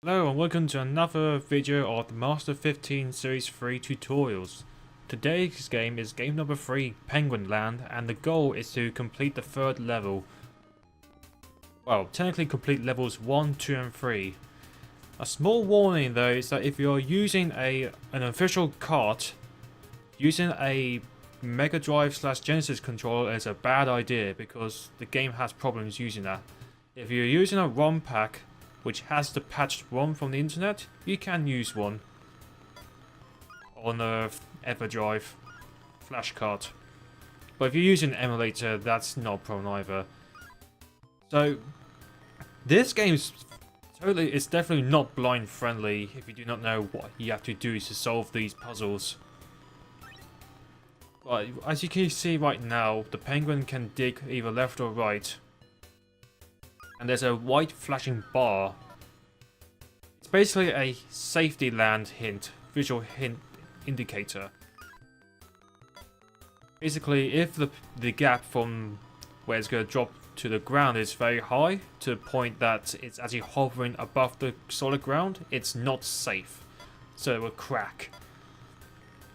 Hello and welcome to another video of the Master 15 Series 3 tutorials. Today's game is game number 3, Penguin Land, and the goal is to complete the third level. Well, technically complete levels 1, 2 and 3. A small warning though is that if you're using an official cart, using a Megadrive / Genesis controller is a bad idea because the game has problems using that. If you're using a ROM pack, which has the patched ROM from the internet, you can use one on a Everdrive flashcart. But if you're using an emulator, that's not a problem either. So this game is definitely not blind friendly if you do not know what you have to do to solve these puzzles. But as you can see right now, the penguin can dig either left or right. And there's a white flashing bar. It's basically a safety land hint, visual hint indicator. Basically, if the gap from where it's going to drop to the ground is very high, to the point that it's actually hovering above the solid ground, it's not safe. So it will crack.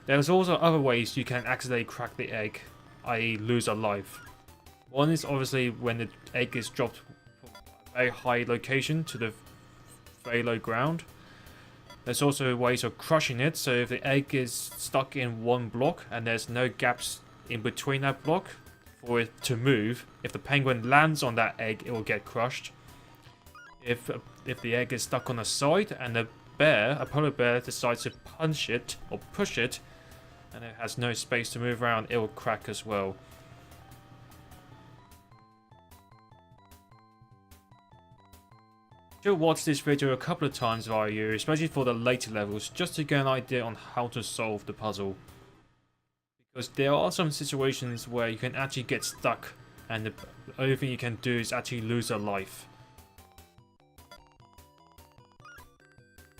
There's also other ways you can accidentally crack the egg, i.e. lose a life. One is obviously when the egg is dropped very high location to the very low ground. There's also ways of crushing it, so if the egg is stuck in one block and there's no gaps in between that block for it to move, if the penguin lands on that egg, it will get crushed. If the egg is stuck on the side and a polar bear decides to punch it or push it and it has no space to move around, it will crack as well. Should watch this video a couple of times via you, especially for the later levels, just to get an idea on how to solve the puzzle. Because there are some situations where you can actually get stuck and the only thing you can do is actually lose a life.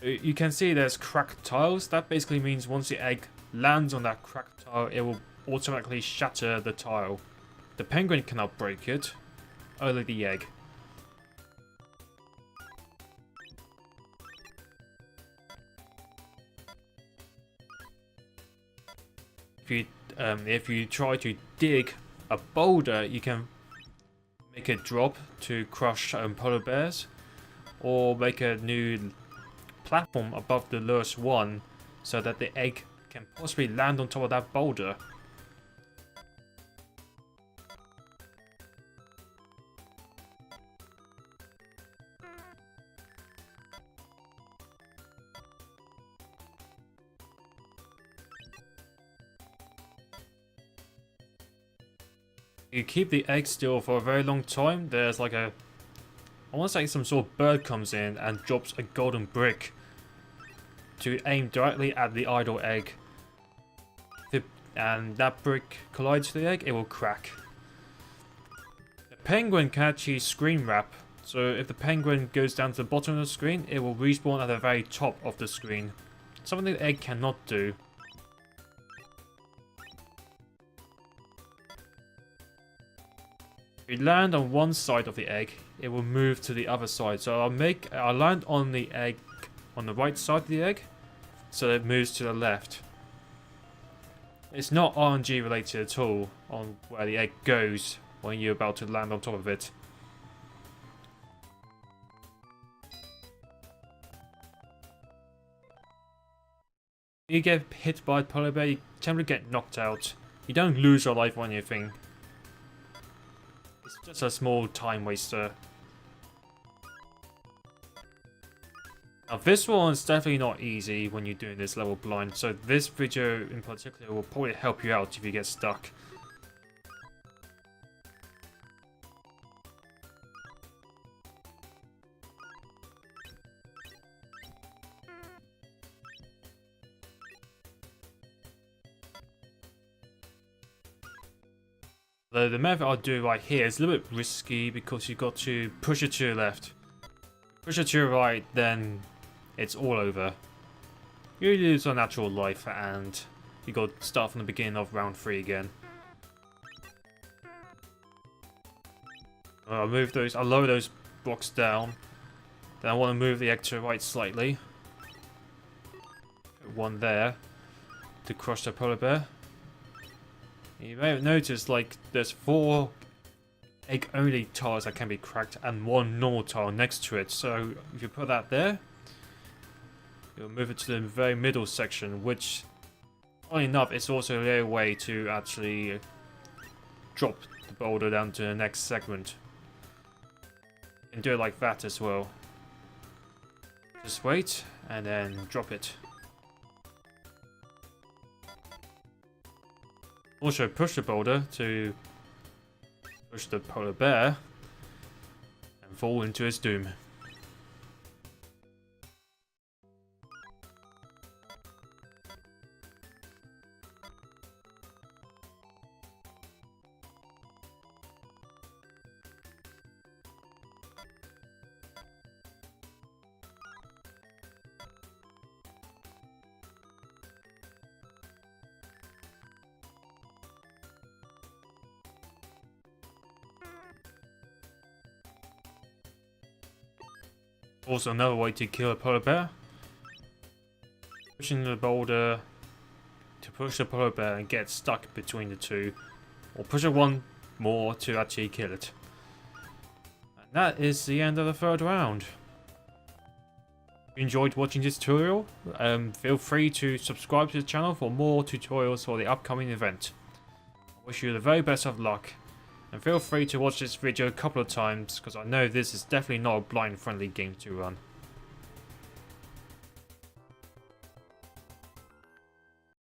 You can see there's cracked tiles. That basically means once the egg lands on that cracked tile, it will automatically shatter the tile. The penguin cannot break it, only the egg. If you try to dig a boulder, you can make it drop to crush polar bears, or make a new platform above the lowest one so that the egg can possibly land on top of that boulder. You keep the egg still for a very long time, there's like I want to say some sort of bird comes in and drops a golden brick to aim directly at the idle egg. And that brick collides with the egg, it will crack. The penguin can actually screen wrap, so if the penguin goes down to the bottom of the screen, it will respawn at the very top of the screen. Something the egg cannot do. If you land on one side of the egg, it will move to the other side. So I'll land on the egg on the right side of the egg, so it moves to the left. It's not RNG related at all on where the egg goes when you're about to land on top of it. You get hit by a polar bear, you tend to get knocked out. You don't lose your life or anything. It's just a small time waster. Now this one's definitely not easy when you're doing this level blind, so this video in particular will probably help you out if you get stuck. The method I'll do right here is a little bit risky because you've got to push it to your left. Push it to your right, then it's all over. You lose a natural life and you got to start from the beginning of round 3 again. I'll lower those blocks down. Then I want to move the egg to the right slightly. Put one there to crush the polar bear. You may have noticed, like, there's 4 egg-only tiles that can be cracked and 1 normal tile next to it. So if you put that there, you'll move it to the very middle section, which, oddly enough, is also a way to actually drop the boulder down to the next segment. You can do it like that as well. Just wait, and then drop it. Also push the boulder to push the polar bear and fall into its doom. Also, another way to kill a polar bear, pushing the boulder to push the polar bear and get stuck between the two, or push it one more to actually kill it. And that is the end of the 3rd round. If you enjoyed watching this tutorial, feel free to subscribe to the channel for more tutorials for the upcoming event. I wish you the very best of luck. And feel free to watch this video a couple of times, because I know this is definitely not a blind friendly game to run.